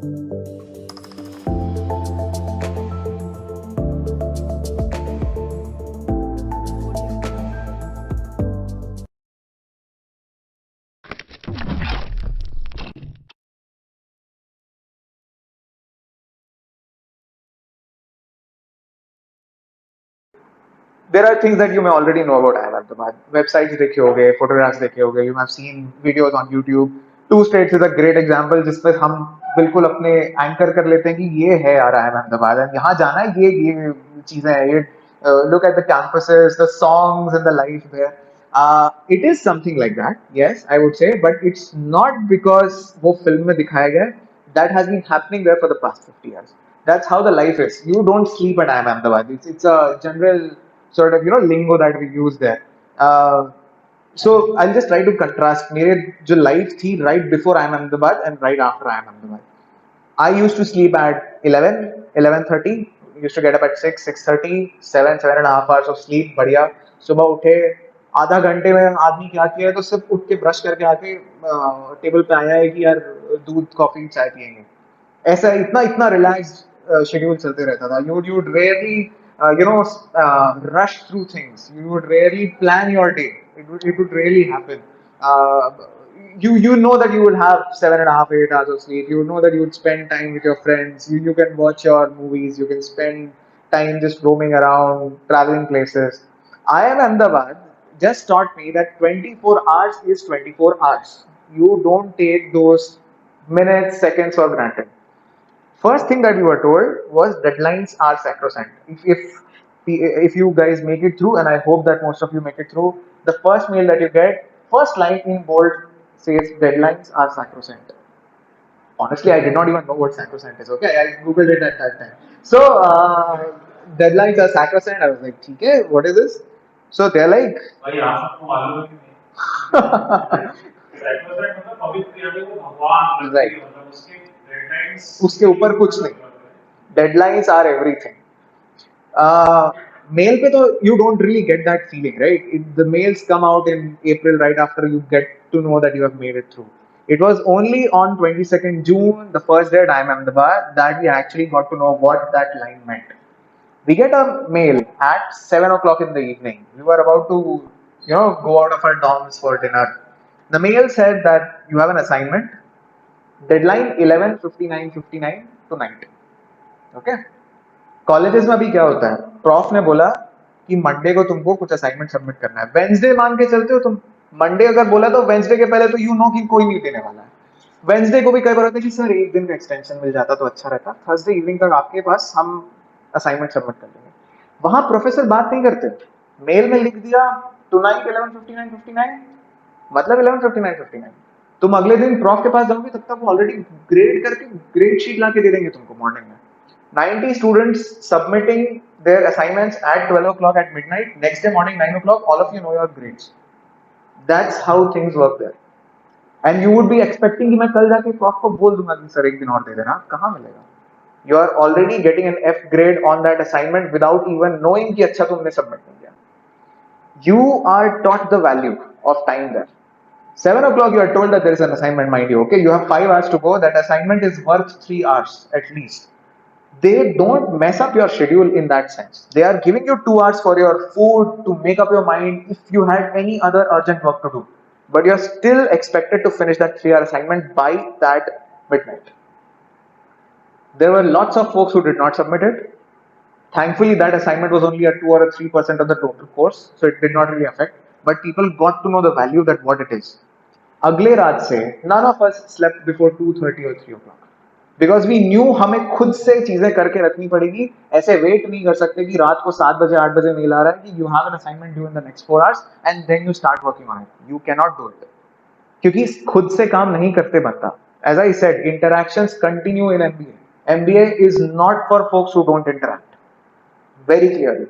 There are things that you may already know about IIM Ahmedabad. Websites देखे होगे, photographs देखे होगे, you have seen videos on YouTube. Two States is a great example जिसपे हम बिल्कुल अपने anchor कर लेते हैं कि ये है यार IIM Ahmedabad, and यहाँ जाना है, ये चीजें हैं, ये look at the campuses, the songs and the life there. It is something like that, yes, I would say, but it's not because वो film में दिखाया गया है. That has been happening there for the past 50 years. That's how the life is. You don't sleep at IIM Ahmedabad. It's a general sort of lingo that we use there. So I'll just try to contrast मेरे जो life थी right before IIM Ahmedabad and right after IIM Ahmedabad. I used to sleep at 11, 11:30. Used to get up at 6, 6:30, 7.5 hours of sleep. बढ़िया. सुबह उठे, आधा घंटे में आदमी क्या किया है तो सिर्फ उठ के ब्रश करके आके टेबल पे आया है कि यार दूध कॉफी चाय पियेंगे. ऐसा इतना रिलैक्स्ड शेड्यूल चलते रहता था. You would rarely rush through things. You would rarely plan your day. It would rarely happen. Uh, you know that you would have 7.5, 8 hours of sleep. You know that you would spend time with your friends. You can watch your movies. You can spend time just roaming around, traveling places. IIM Ahmedabad just taught me that 24 hours is 24 hours. You don't take those minutes, seconds for granted. First thing that we were told was deadlines are sacrosanct. If you guys make it through, and I hope that most of you make it through, the first mail that you get, first line in bold says deadlines are sacrosanct. Honestly, I did not even know what sacrosanct is. Okay, I googled it at that time. So deadlines are sacrosanct. I was like, okay, what is this? So they're like, right. उसके ऊपर कुछ नहीं. Deadlines are everything. Mail पे तो you don't really get that feeling, right? The mails come out in April right after you get to know that you have made it through. It was only on 22nd June, the first day at IIM Ahmedabad, that we actually got to know what that line meant. We get a mail at 7 o'clock in the evening. We were about to, go out of our dorms for dinner. The mail said that you have an assignment. Deadline 11:59 to 90. Okay. Colleges में भी क्या होता है, prof ने बोला कि Monday को तुमको कुछ असाइनमेंट सबमिट करना है. वेंसडे मान के चलते हो तुम. मंडे अगर बोला तो वेंसडे के पहले तो यू नो कि कोई नहीं देने वाला है. वेंसडे को भी कई बार होता है कि सर एक दिन का एक्सटेंशन मिल जाता तो अच्छा रहता, थर्सडे इवनिंग तक आपके पास हम असाइनमेंट सबमिट कर देंगे. वहां प्रोफेसर बात नहीं करते. मेल में लिख दिया टुनाइट 11:59 मतलब 11:59. तुम अगले दिन प्रॉफ के पास जाओगे तब तक वो ऑलरेडी ग्रेड करके ग्रेड शीट ला के दे देंगे तुमको मॉर्निंग में. 90 students submitting their assignments at 12 o'clock at midnight. Next day morning 9 o'clock, all of you know your grades. That's how things work there. And you would be expecting कि मैं कल जाके prof को बोल दूंगा कि सर एक दिन और दे देना. कहाँ मिलेगा? You are already getting an F grade on that assignment without even knowing कि अच्छा तुमने submit नहीं किया. You are taught the value of time there. 7 o'clock you are told that there is an assignment, mind you. Okay, you have 5 hours to go. That assignment is worth 3 hours at least. They don't mess up your schedule in that sense. They are giving you 2 hours for your food to make up your mind if you had any other urgent work to do. But you're still expected to finish that 3-hour assignment by that midnight. There were lots of folks who did not submit it. Thankfully, that assignment was only a 2 or a 3% of the total course, so it did not really affect. But people got to know the value that what it is. अगले रात से none of us slept before 2:30 or 3 o'clock. Because we knew हमें खुद से चीजें करके रखनी पड़ेगी. ऐसे वेट नहीं कर सकते कि रात को 7 बजे 8 बजे मेल आ रहा है कि you have an assignment due in the next 4 hours and then you start working on it. You can not do it क्योंकि खुद से काम नहीं करते बनता. As I said, interactions continue in MBA. MBA is not for folks who don't interact. Very clearly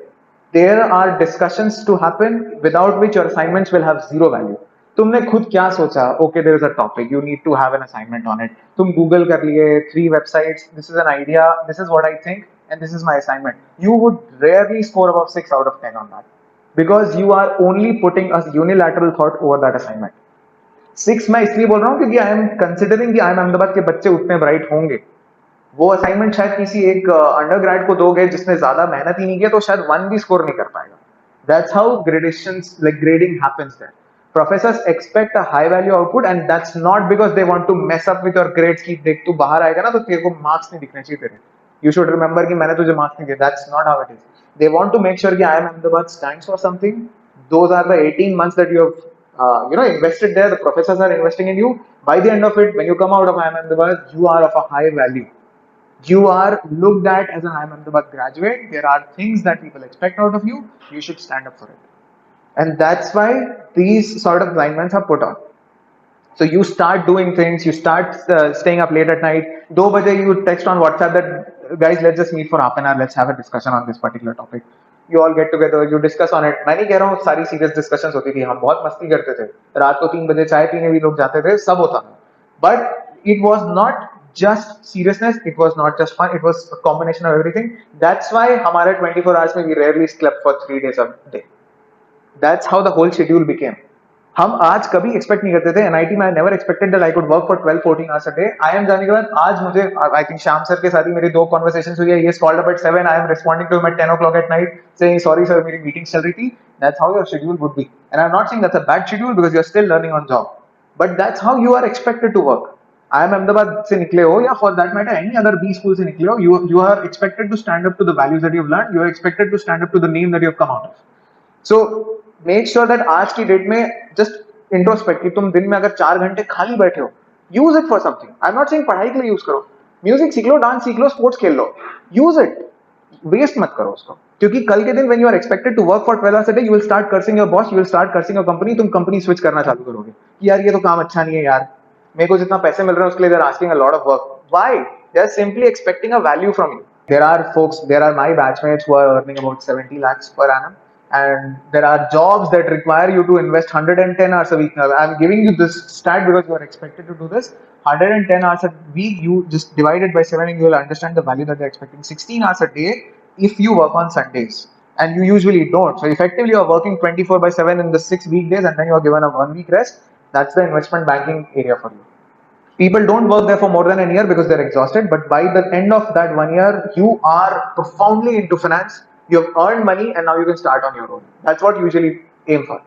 there are discussions to happen without which your assignments will have zero value. तुमने खुद क्या सोचा, okay there is a topic, you need to have an assignment on it. तुम Google कर लिए 3 websites, this is an idea, this is what I think and this is my assignment. You would rarely score about 6 out of 10 on that because you are only putting a unilateral thought over that assignment. 6 मैं इसलिए बोल रहा हूँ क्योंकि I am considering कि IIM Ahmedabad के बच्चे उतने ब्राइट होंगे. वो असाइनमेंट शायद किसी एक अंडरग्रेड को दोगे जिसने ज्यादा मेहनत ही नहीं किया तो शायद 1 भी स्कोर नहीं कर पाएगा. That's how gradations, like grading, happens there. Professors expect a high value output, and that's not because they want to mess up with your grades कि देख तू बाहर आएगा ना तो तेरे को मार्क्स नहीं दिखने चाहिए तेरे. You should remember कि मैंने तुझे मार्क्स नहीं दिए. That's not how it is. They want to make sure कि IIM Ahmedabad stands for something. Those are the 18 months that you have invested there. The professors are investing in you. By the end of it, when you come out of IIM Ahmedabad, you are of a high value. You are looked at as an IIM Ahmedabad graduate. There are things that people expect out of you. You should stand up for it. And that's why these sort of assignments are put on. So you start doing things, you start staying up late at night. 2 baje you text on WhatsApp that guys, let's just meet for half an hour, let's have a discussion on this particular topic. You all get together, you discuss on it. मैं नहीं कह रहा हूँ सारी serious discussions होती थी, हम बहुत मस्ती करते थे. रात को 3 बजे चाय पीने भी लोग जाते थे, सब होता था. But it was not just seriousness, it was not just fun, it was a combination of everything. That's why हमारे 24 hours में we rarely slept for 3 days a day. That's how the whole schedule became. हम आज कभी expect नहीं करते थे. NIT में I never expected that I could work for 12-14 hours a day. I'm जाने के बाद आज मुझे आई थिंक श्याम सर के साथ ही मेरी 2 कॉन्वर्सेशंस हुई है. He is called up at 7, I am responding to him at 10 o'clock at night saying sorry sir मेरी मीटिंग्स चल रही थी. That's how your schedule would be. And I'm not saying that's a bad schedule because you're still learning on job. But that's how you are expected to work. IIM Ahmedabad से निकले हो या for that matter any other B school से निकले हो, you are expected to stand up to the values that you've learned. You are expected to stand up to the name that you have come out of. So make sure that आज की date में just introspect कि तुम दिन में अगर 4 घंटे खाली बैठे हो, use it for something. I'm not saying पढ़ाई के लिए use करो, म्यूजिक सीख लो, डांस सीख लो, स्पोर्ट्स खेल लो, use it. वेस्ट मत करो उसको, क्योंकि कल के दिन when you are expected to work for 12 hours a day, you will start cursing your boss, you will start cursing your company. तुम कंपनी स्विच करना चालू करोगे कि यार ये तो काम अच्छा नहीं है यार, मेरे को जितना पैसे मिल रहे हैं उसके लिए they're asking a lot of work. Why? They're simply expecting a value from you. There are my batchmates who are earning about 70 lakhs per annum, and there are jobs that require you to invest 110 hours a week. Now, I'm giving you this stat because you are expected to do this. 110 hours a week, you just divide it by 7 and you will understand the value that they're expecting. 16 hours a day if you work on Sundays, and you usually don't. So effectively, you're working 24/7 in the 6 weekdays, and then you're given a 1 week rest. That's the investment banking area for you. People don't work there for more than a year because they're exhausted, but by the end of that 1 year, you are profoundly into finance, you have earned money, and now you can start on your own. That's what you usually aim for.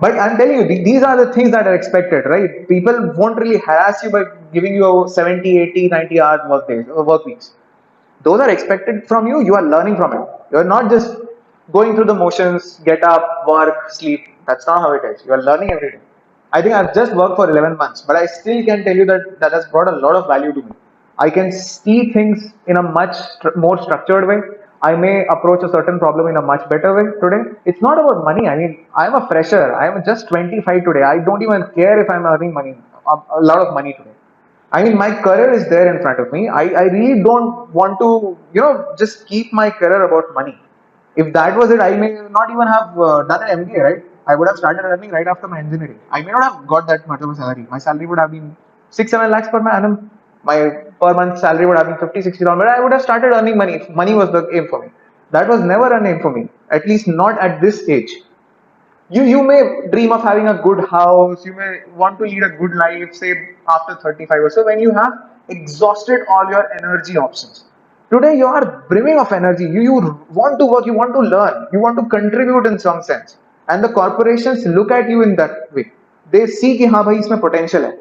But I'm telling you, these are the things that are expected, right? People won't really harass you by giving you 70, 80, 90 hours work days or work weeks. Those are expected from you, you are learning from it. You're not just going through the motions, get up, work, sleep. That's not how it is. You are learning every day. I think I've just worked for 11 months, but I still can tell you that that has brought a lot of value to me. I can see things in a much more structured way. I may approach a certain problem in a much better way today. It's not about money. I mean, I'm a fresher. I'm just 25 today. I don't even care if I'm earning money, a lot of money today. I mean, my career is there in front of me. I really don't want to, just keep my career about money. If that was it, I may not even have done an MBA, right? I would have started earning right after my engineering. I may not have got that much of a salary. My salary would have been 6-7 lakhs per annum. My per month salary would have been 50-60 dollars. But I would have started earning money if money was the aim for me. That was never an aim for me, at least not at this stage. You may dream of having a good house, you may want to lead a good life, say after 35 or so, when you have exhausted all your energy options. Today you are brimming of energy, you want to work, you want to learn, you want to contribute in some sense, and the corporations look at you in that way. They see कि हाँ भाई इसमें potential है,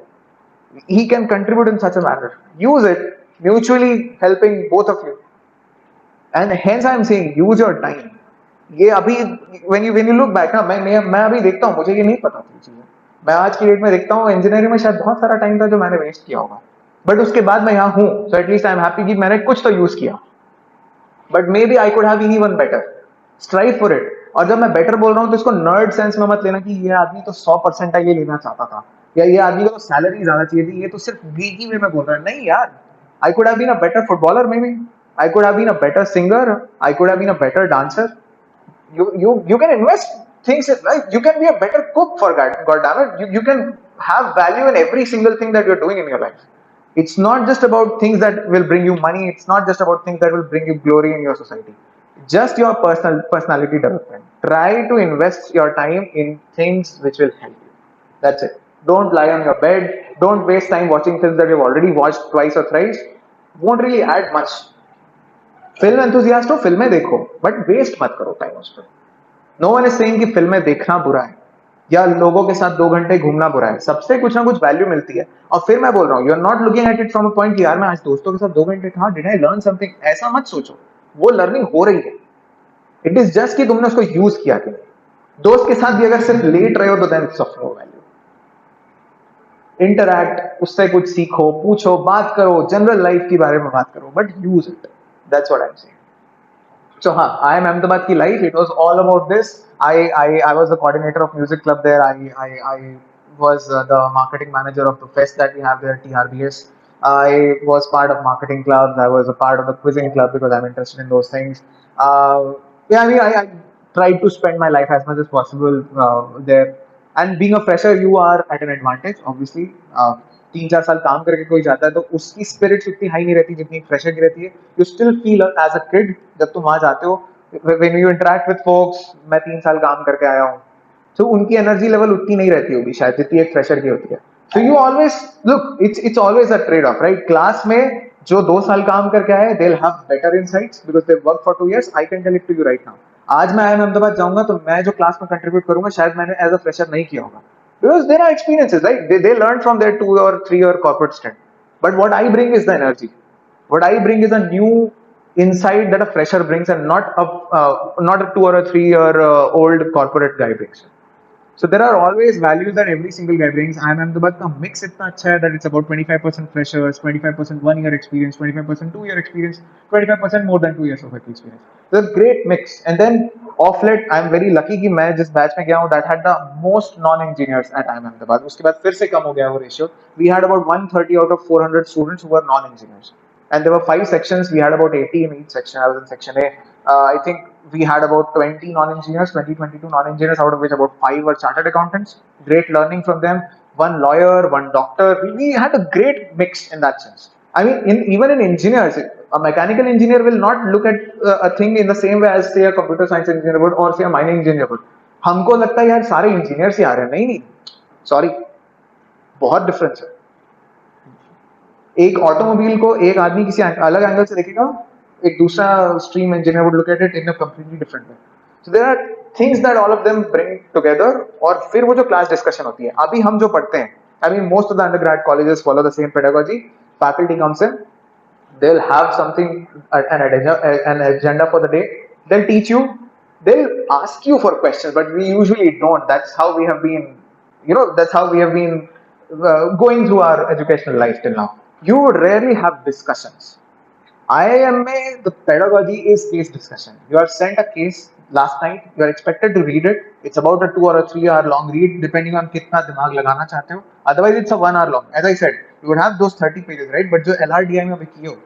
he can contribute in such a manner. Use it, mutually helping both of you. And hence I am saying use your time. ये अभी when you look back ना, मैं अभी देखता हूँ, मुझे ये नहीं पता थी चीजें. मैं आज की डेट में देखता हूँ इंजीनियरिंग में शायद बहुत सारा टाइम था जो मैंने वेस्ट किया होगा, बट उसके बाद मैं यहाँ हूँ, so at least I am happy कि मैंने कुछ तो यूज किया. But maybe I could have been even better. Strive for it. और जब मैं बेटर बोल रहा हूँ तो इसको नर्ड सेंस में मत लेना कि ये आदमी तो 100% ये लेना चाहता था, या ये आदमी को तो सैलरी ज्यादा चाहिए थी, ये तो सिर्फ गिगी वे में बोल रहा है. नहीं यार, I could have been a better footballer, maybe I could have been a better singer, I could have been a better dancer. You can invest things, right? You can be a better cook, for God damn it. You can have value in every single thing that you're doing in your life. It's not just about things that will bring you money, it's not just about things that will bring you glory in your society. Just your personality development. Try to invest your time in things which will help you. That's it. Don't lie on your bed, don't waste time watching films that you've already watched twice or thrice. won't really add much. Film enthusiast हो, फिल्में देखो, but waste मत करो time उस पर. No one is saying कि फिल्में देखना बुरा है या लोगों के साथ 2 घंटे घूमना बुरा है. सबसे कुछ ना कुछ वैल्यू मिलती है. और फिर मैं बोल रहा हूँ, you are not looking at it from a point कि यार मैं आज दोस्तों के साथ 2 घंटे था, डिड आई लर्न समथिंग. ऐसा मत सोचो, वो लर्निंग हो रही है. इट इज जस्ट कि तुमने उसको यूज किया कि नहीं. दोस्त के साथ भी अगर सिर्फ लेट रहे हो तो then it's of no value. Interact, उससे कुछ सीखो, पूछो, बात करो, जनरल लाइफ के बारे में बात करो, but use it. That's what I am saying. So, IIM Ahmedabad ki life, it was all about this. I was the coordinator of music club there. I was the marketing manager of the fest that we have there, TRBS. I was part of marketing clubs. I was a part of the quizzing club because I'm interested in those things. Yeah, I mean, I tried to spend my life as much as possible there. And being a fresher, you are at an advantage, obviously. 3-4 साल काम करके कोई जाता है तो उसकी spirits उतनी high नहीं रहती जितनी फ्रेशर की रहती है. You still feel as a kid जब तुम वहां जाते हो. When you interact with folks, मैं 3 साल काम करके आया हूँ, तो उनकी एनर्जी लेवल उतनी नहीं रहती होगी शायद जितनी एक फ्रेशर की होती है. So you always look, it's always a trade off, right. Class में जो 2 साल काम करके आए, they will have better insights because they work for 2 years. I can tell it to you right now. आज मैं IIM अहमदाबाद जाऊंगा तो मैं जो क्लास में कंट्रीब्यूट करूंगा शायद मैंने एज अ फ्रेशर नहीं किया होगा. Because there are experiences, right? They learn from their 2 or 3 year corporate stint. But what I bring is the energy. What I bring is a new insight that a fresher brings, and not a 2 or 3 year old corporate guy brings. So there are always values that every single guy brings. IIM Ahmedabad का mix इतना अच्छा है that it's about 25% freshers, 25% 1 year experience, 25% 2 year experience, 25% more than 2 years of experience. So it's a great mix. And then off late, I'm very lucky कि मैं जिस batch में गया हूँ that had the most non-engineers at IIM Ahmedabad. उसके बाद फिर से कम हो गया वो ratio. We had about 130 out of 400 students who were non-engineers. And there were 5 sections. We had about 80 in each section. I was in section A. I think we had about 20 non-engineers, 22 non-engineers, out of which about 5 were chartered accountants. Great learning from them. One lawyer, one doctor. We had a great mix in that sense. I mean, even in engineers, a mechanical engineer will not look at a thing in the same way as say a computer science engineer would or say a mining engineer would. हमको लगता है यार सारे engineers ही आ रहे हैं. नहीं, sorry, बहुत difference है. एक ऑटोमोबाइल को एक आदमी किसी अलग एंगल से देखेगा, एक दूसरा stream engineer would look at it in a completely different way. So there are things that all of them bring together. और फिर वो जो क्लास डिस्कशन होती है, अभी हम जो पढ़ते हैं, I mean most of the undergrad colleges follow the same pedagogy. Faculty comes in, they'll have something, an agenda for the day. They'll teach you, they'll ask you for questions, but we usually don't. That's how we have been, that's how we have been going through our educational life till now. You would rarely have discussions. IIMA, the pedagogy is case discussion. You are sent a case last night, you are expected to read it. It's about a 2 or 3 hour long read, depending on कितना दिमाग लगाना चाहते हो. Otherwise, it's a 1 hour long. As I said, you would have those 30 pages, right? But जो LRDI में की हो,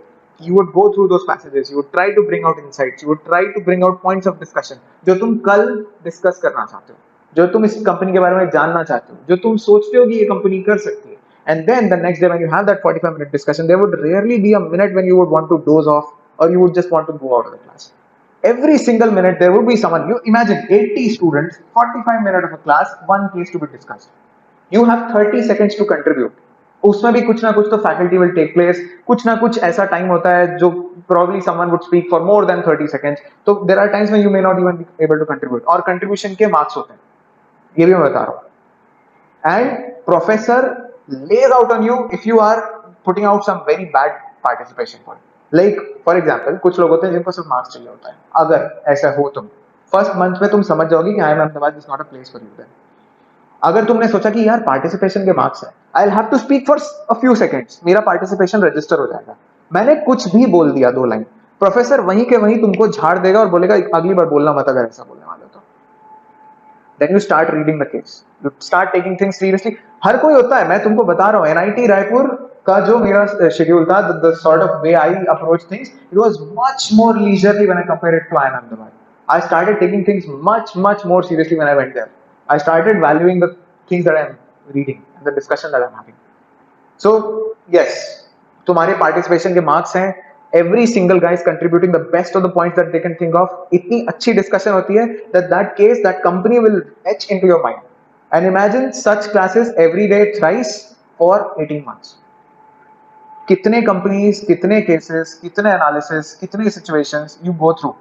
you would go through those passages. You would try to bring out insights. You would try to bring out points of discussion जो तुम कल discuss करना चाहते हो, जो तुम इस कंपनी के बारे में जानना चाहते हो, जो तुम सोचते हो कि ये कंपनी कर सकती है. And then the next day when you have that 45-minute discussion, there would rarely be a minute when you would want to doze off or you would just want to go out of the class. Every single minute there would be someone. You imagine 80 students, 45 minutes of a class, one case to be discussed. You have 30 seconds to contribute. उसमें भी कुछ ना कुछ तो faculty will take place. कुछ ना कुछ ऐसा टाइम होता है जो probably someone would speak for more than 30 seconds. तो there are times when you may not even be able to contribute. और contribution के marks होते हैं, ये भी मैं बता रहा हूँ. And professor lays out on you if you are putting out some very bad participation point. Like for example, कुछ लोग होते हैं जिनको सिर्फ मार्क्स चाहिए होता है. अगर ऐसा हो तुम फर्स्ट मंथ में तुम समझ जाओगे कि IIM Ahmedabad is not a place for you then. अगर तुमने सोचा कि यार पार्टिसिपेशन के मार्क्स है, I will have to speak for a few seconds, मेरा पार्टिसिपेशन रजिस्टर हो जाएगा. मैंने कुछ भी बोल दिया 2 लाइन, प्रोफेसर वहीं के वहीं तुमको झाड़ देगा और बोलेगा अगली बार बोलना मत अगर ऐसा बोलने वाले हो तो. Then you start reading the case. You start taking things seriously. हर कोई होता है, मैं तुमको बता रहा हूँ. NIT रायपुर का जो मेरा शेड्यूल था, the sort of way I approach things, it was much more leisurely when I compare it to IIM Ahmedabad. I started taking things much more seriously when I went there. I started valuing the things that I'm reading and the discussion that I'm having. So yes, तुम्हारे participation के marks हैं. Every single guy is contributing the best of the points that they can think of. इतनी अच्छी discussion होती है that case, that company will etch into your mind. And imagine such classes every day thrice for 18 months. कितने companies, कितने cases, कितने analysis, कितने situations you go through.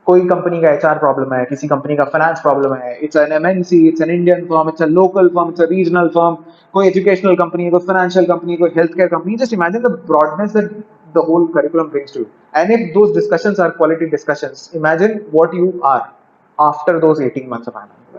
कोई company का एचआर प्रॉब्लम है, किसी कंपनी का फाइनेंस प्रॉब्लम है, it's an MNC, it's an Indian firm, it's a local firm, it's a regional firm, कोई एजुकेशनल कंपनी है, कोई फाइनेंशियल कंपनी, कोई health care company. Just imagine the broadness that the whole curriculum brings to you. And if those discussions are quality discussions, imagine what you are after those 18 months of IIM.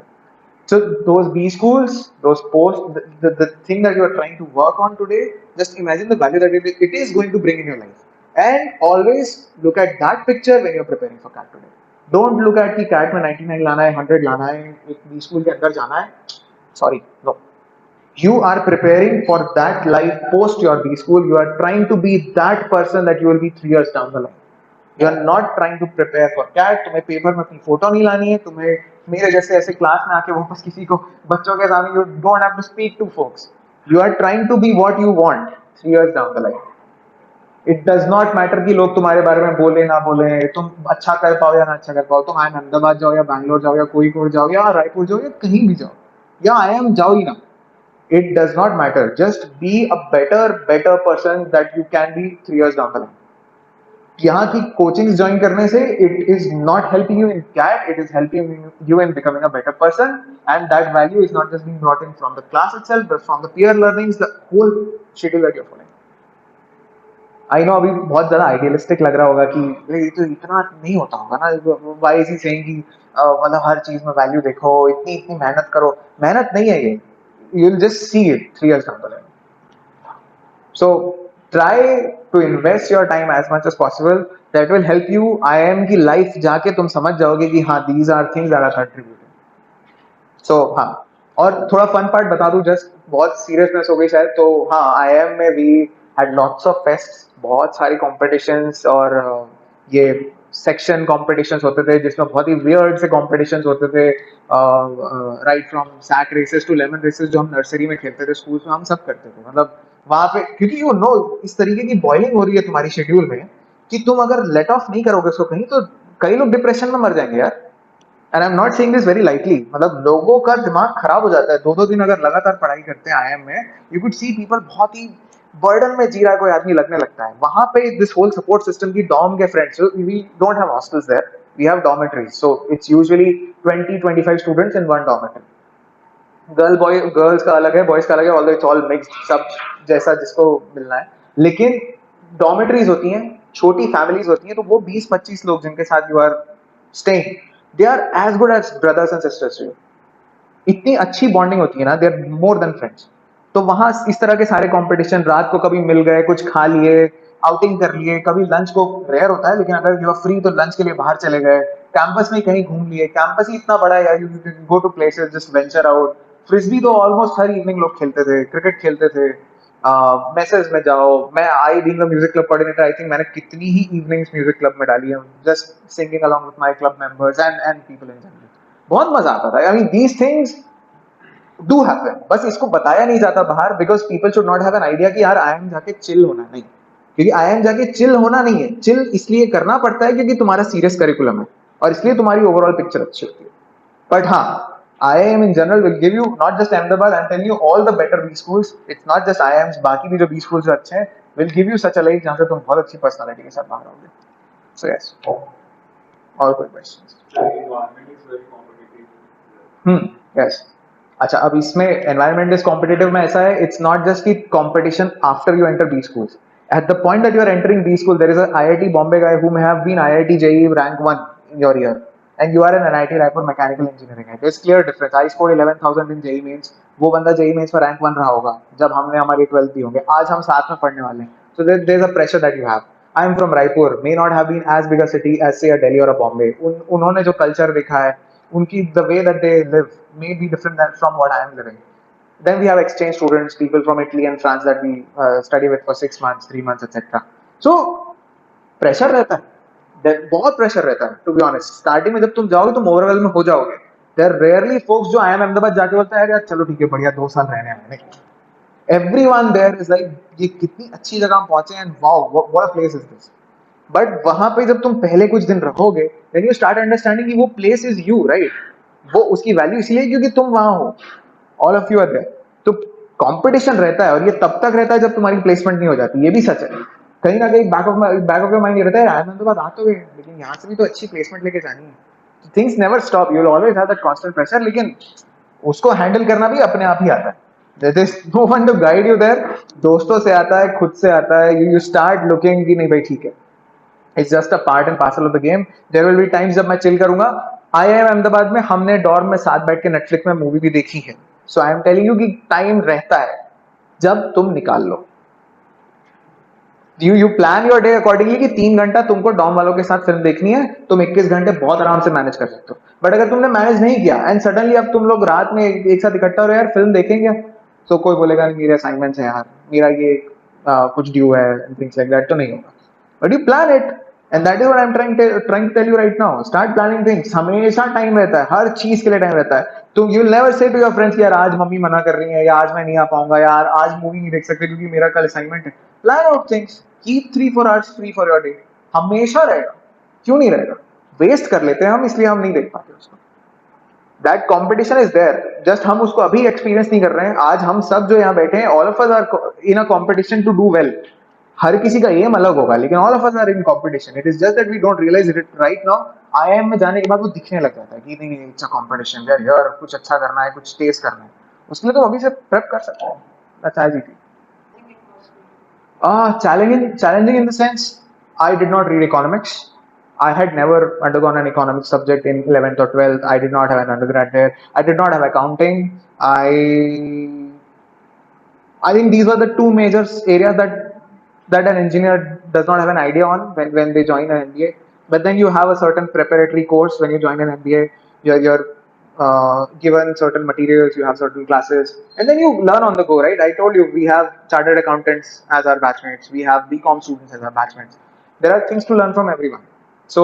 So those B schools, those posts, the thing that you are trying to work on today, just imagine the value that it is going to bring in your life. And always look at that picture when you're preparing for CAT today. Don't look at कि CAT में 99 लाना है, 100 लाना है, एक B school के अंदर जाना है. Sorry, no. You are preparing for that life post your B school. You are trying to be that person that you will be 3 years down the line. You are not trying to prepare for CAT. तुम्हें paper में अपनी photo नहीं लानी है, तुम्हें मेरे जैसे ऐसे क्लास में आके वापस किसी को बच्चों के सामने you don't have to speak to folks. You are trying to be what you want 3 years down the line. It does not matter कि लोग तुम्हारे बारे में बोले ना बोले, तुम अच्छा कर पाओ या ना अच्छा कर पाओ, तुम आई अहमदाबाद जाओ या बैंगलोर जाओ या कोईकोड जाओ या रायपुर जाओ या कहीं भी जाओ या IIM जाओ ही ना, it does not matter. Just be a better person that you can be 3 years down the line. यहाँ की कोचिंग ज्वाइन करने से it is not helping you in CAT, it is helping you in becoming a better person, and that value is not just being brought in from the class itself but from the peer learnings, the whole schedule that you are following. I know अभी बहुत ज्यादा idealistic लग रहा होगा कि ये तो इतना नहीं होता होगा ना, व्हाई इज ही सेइंग कि मतलब हर चीज में वैल्यू देखो, इतनी इतनी मेहनत करो। मेहनत नहीं है ये, you will just see it 3 years down the line. So try to invest your time as much as possible. That will help you IIM की life जाके तुम समझ जाओगे कि हाँ these are things that are contributing. So हाँ, और थोड़ा fun part बता दूँ, just बहुत seriousness हो गई शायद, तो हाँ IIM में we had lots of fests, बहुत सारी competitions, और ये section competitions होते थे जिसमें बहुत ही weird से competitions होते थे, right from sack races to lemon races जो हम नर्सरी में खेलते थे स्कूल में, हम सब करते थे। मतलब वहां पे क्योंकि यू नो इस तरीके की बॉइलिंग हो रही है तुम्हारी शेड्यूल में कि तुम अगर लेट ऑफ नहीं करोगे उसको कहीं, तो कई लोग डिप्रेशन में मर जाएंगे यार। And I am not saying this very lightly, मतलब लोगों का दिमाग खराब हो जाता है 2-2 दिन अगर लगातार पढ़ाई करते हैं IIM में। यू कुड सी पीपल बहुत ही बर्डन में जी रहा है कोई आदमी लगने लगता है वहां पे। दिस होल सपोर्ट सिस्टम की डॉम के friends, we don't have hostels there, we have dormitories, so it's usually 20-25 students in one dormitory. Girls का अलग है, बॉयज का अलग है, ऑल्दो इट्स ऑल मिक्स्ड, सब जैसा जिसको मिलना है। लेकिन डॉर्मेटरीज होती हैं, छोटी फैमिलीज होती हैं, तो वो 20-25 लोग जिनके साथ you are staying, they are as good as brothers and sisters to you. इतनी अच्छी बॉन्डिंग होती है ना, they are more than friends. तो वहां इस तरह के सारे कंपटीशन, रात को कभी मिल गए, कुछ खा लिए, आउटिंग कर लिए, कभी लंच को रेयर होता है लेकिन अगर यू आर फ्री तो लंच के लिए बाहर चले गए, कैंपस में कहीं घूम लिए। कैंपस ही इतना बड़ा है यार, you can go to places, just venture out. Frisbee तो ऑलमोस्ट हर इवनिंग लोग खेलते थे, क्रिकेट खेलते थे। मैसेज में जाओ, मैं I being a music club coordinator, I think मैंने कितनी ही इवनिंग्स म्यूजिक क्लब में डाली है, just singing along with my club members and people in general. बहुत मजा आता था। I mean these things do happen, बस इसको बताया नहीं जाता बाहर, because people should not have an idea कि यार IIM जाके चिल होना नहीं, क्योंकि IIM जाके चिल होना नहीं है। चिल इसलिए करना पड़ता है क्योंकि तुम्हारा सीरियस करिकुलम है और इसलिए तुम्हारी ओवरऑल पिक्चर अच्छी होती है। बट हाँ, IIM in general will give you not just Ahmedabad, I'm telling you all the better B schools, it's not just IIMs, बाकी भी जो B schools जो अच्छे हैं, will give you such a life जहाँ से तुम बहुत अच्छी पर्सनालिटी के साथ बाहर आओगे। So yes, और कोई questions? Environment is very competitive. Yes. अच्छा, अब इसमें environment is competitive में ऐसा है, it's not just कि competition after you enter B schools. At the point that you are entering B school, there is a IIT Bombay guy who may have been IIT JEE rank 1 in your year, and you are an NIT Raipur mechanical engineering. There's clear difference. I scored 11,000 in JEE mains. वो बंदा JEE mains में rank 1 रहा होगा जब हमने हमारी 12th दी होंगे। आज हम साथ में पढ़ने वाले हैं, so there's a pressure that you have. I am from Raipur, may not have been as big a city as say a Delhi or a Bombay. उन्होंने जो culture देखा है, उनकी the way that they live may be different than from what I am living. Then we have exchange students, people from Italy and France that we study with for 6 months, 3 months, etc. So pressure रहता है, बहुत pressure रहता है to be honest. Starting में जब तुम जाओगे तुम overwhelm में हो जाओगे. There are rarely folks जो IIM Ahmedabad जाके बोलते हैं यार चलो ठीक है बढ़िया 2 साल रहने आए। Everyone there is like ये कितनी अच्छी जगह हम पहुंचे and wow what a place is this. But वहां पे जब तुम पहले कुछ दिन रहोगे, then you start understanding कि वो place is you, right? वो उसकी वैल्यू इसलिए क्योंकि तुम वहां हो, all of you are there. तो कंपटीशन रहता है, और ये तब तक रहता है जब तुम्हारी प्लेसमेंट नहीं हो जाती, ये भी सच है। कहीं ना कहीं बैक ऑफ योर माइंड ये रहता है, आईआईएम तो बात आ तो गए, लेकिन यहाँ से भी तो अच्छी प्लेसमेंट लेके जानी है। Things never stop, you will always have that constant pressure, लेकिन उसको हैंडल करना भी अपने आप ही आता है। There is no one to guide you there. दोस्तों से आता है, खुद से आता है। यू स्टार्ट लुकिंग कि नहीं भाई ठीक है, it's just a part and parcel of the game. There will be times जब मैं चिल करूंगा। आईआईएम अहमदाबाद में हमने डॉर्म में साथ बैठ के नेटफ्लिक्स में मूवी भी देखी है। So I am telling you कि टाइम रहता है जब तुम निकाल लो। You plan your day accordingly कि 3 घंटा तुमको डॉम वालों के साथ फिल्म देखनी है, तुम 21 घंटे बहुत आराम से मैनेज कर सकते हो। बट अगर तुमने मैनेज नहीं किया एंड सडनली अब तुम लोग रात में एक साथ इकट्ठा हो रहे हो, यार फिल्म देखेंगे, तो कोई बोलेगा नहीं मेरे असाइनमेंट्स है यार, मेरा ये कुछ ड्यू है, थिंग्स लाइक दैट, तो नहीं होगा। But you plan it, and that is what I am trying to tell you right now. Start planning things. हमेशा टाइम रहता है, हर चीज के लिए टाइम रहता है। तो you will never say to your friends यार आज मम्मी मना कर रही है, या आज मैं नहीं आ पाऊंगा, यार आज मूवी नहीं देख सकते क्योंकि मेरा कल असाइनमेंट है। Plan out things, keep 3-4 hours free for your day. हमेशा रहेगा, क्यों नहीं रहेगा? वेस्ट कर लेते हैं हम, इसलिए हम नहीं देख पाते उसको। That competition is there, just हम उसको अभी एक्सपीरियंस नहीं कर रहे हैं। आज हम सब जो यहाँ बैठे हैं, all of us are in a competition to do well. हर किसी का एम अलग होगा, लेकिन all of us are in competition. It is just that we don't realise it right now. IIM में जाने के बाद वो दिखने लग जाता है कि नहीं नहीं इट्स अ कॉम्पिटिशन, यार कुछ अच्छा करना है, कुछ टेस्ट करना है। उसके लिए तो अभी से प्रेप कर सकते हैं। That's as it. Challenging in the sense, I did not read economics. I had never undergone an economics subject in 11th or 12th. I did not have an undergrad there. I did not have accounting. I think these were the two major areas that an engineer does not have an idea on when they join an MBA. But then you have a certain preparatory course when you join an MBA. You're given certain materials, you have certain classes, and then you learn on the go, right? I told you we have chartered accountants as our batchmates, we have BCom students as our batchmates. There are things to learn from everyone. So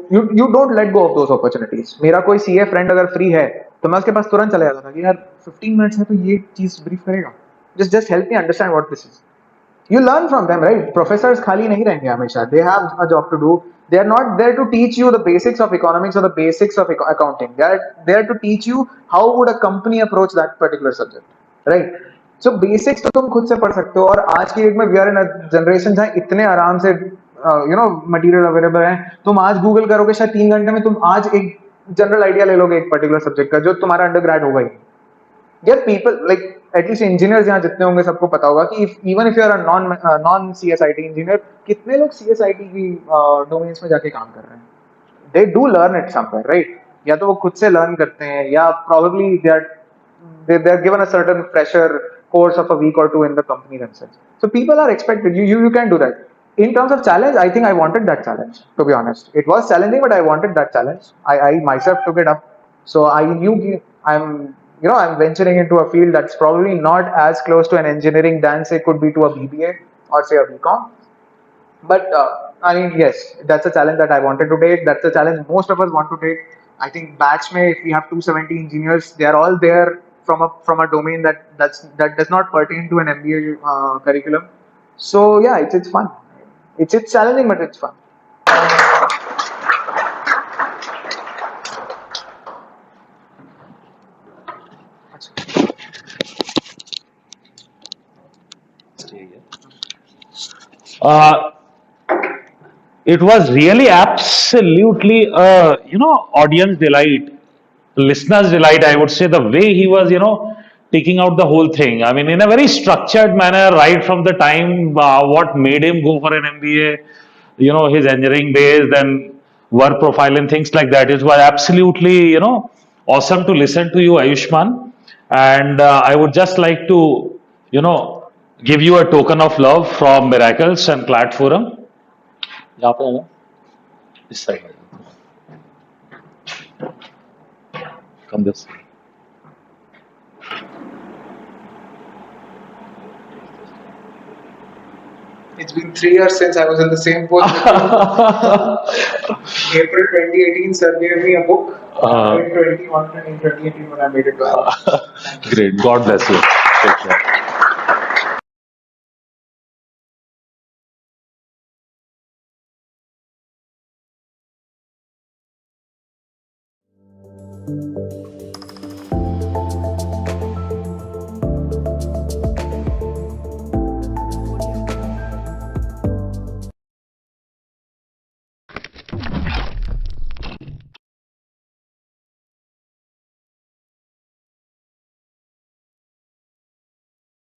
you don't let go of those opportunities. मेरा कोई CA friend अगर free है तो मैं उसके पास तुरंत चले जाता था कि यार 15 मिनट्स में तो ये चीज ब्रीफ करेगा, just help me understand what this is. You learn from them, right? Professors खाली नहीं रहेंगे हमेशा. They have a job to do. They are not there to teach you the basics of economics or the basics of accounting. They are there to teach you how would a company approach that particular subject, right? So basics तो तुम खुद से पढ़ सकते हो। और आज की डेट में we are in a generation जहाँ इतने आराम से मटेरियल अवेलेबल है। तुम आज गूगल करोगे, शायद 3 घंटे में तुम आज एक जनरल आइडिया ले लोगे एक पर्टिकुलर सब्जेक्ट का, जो तुम्हारा अंडर होगा ही। यार पीपल लाइक एटलीस्ट इंजीनियर्स यहाँ जितने होंगे सबको पता होगा कि even if you are non CSIT engineer, कितने लोग सीएसआईटी की डोमेन्स में जाके काम कर रहे हैं। They do learn it somewhere, right? या तो वो खुद से लर्न करते हैं, या probably they are given a certain fresher course of a week or two in the company themselves. So people are expected, you can do that. In terms of challenge, I think I wanted that challenge, to be honest. It was challenging, but I wanted that challenge. I myself took it up. So I knew I'm venturing into a field that's probably not as close to an engineering than say could be to a BBA or say a BCom. But I mean, yes, that's a challenge that I wanted to take. That's a challenge most of us want to take. I think batch mein, if we have 270 engineers, they are all there from a domain that does not pertain to an MBA curriculum. So yeah, it's fun. It's challenging, but it's fun. Uh, it was really absolutely audience delight, listeners delight, I would say. The way he was taking out the whole thing, I mean, in a very structured manner, right from the time what made him go for an MBA, his engineering days, then work profile and things like that. It was absolutely awesome to listen to you, Ayushman. And I would just like to you know give you a token of love from Miracles and CLAT Forum. यहाँ पे है ना, इस side में, come this way. It's been 3 years since I was in the same post. April 2018, sir gave me a book. In 21 and in 2018 when I made it to Apple. Great. God bless you. Take care.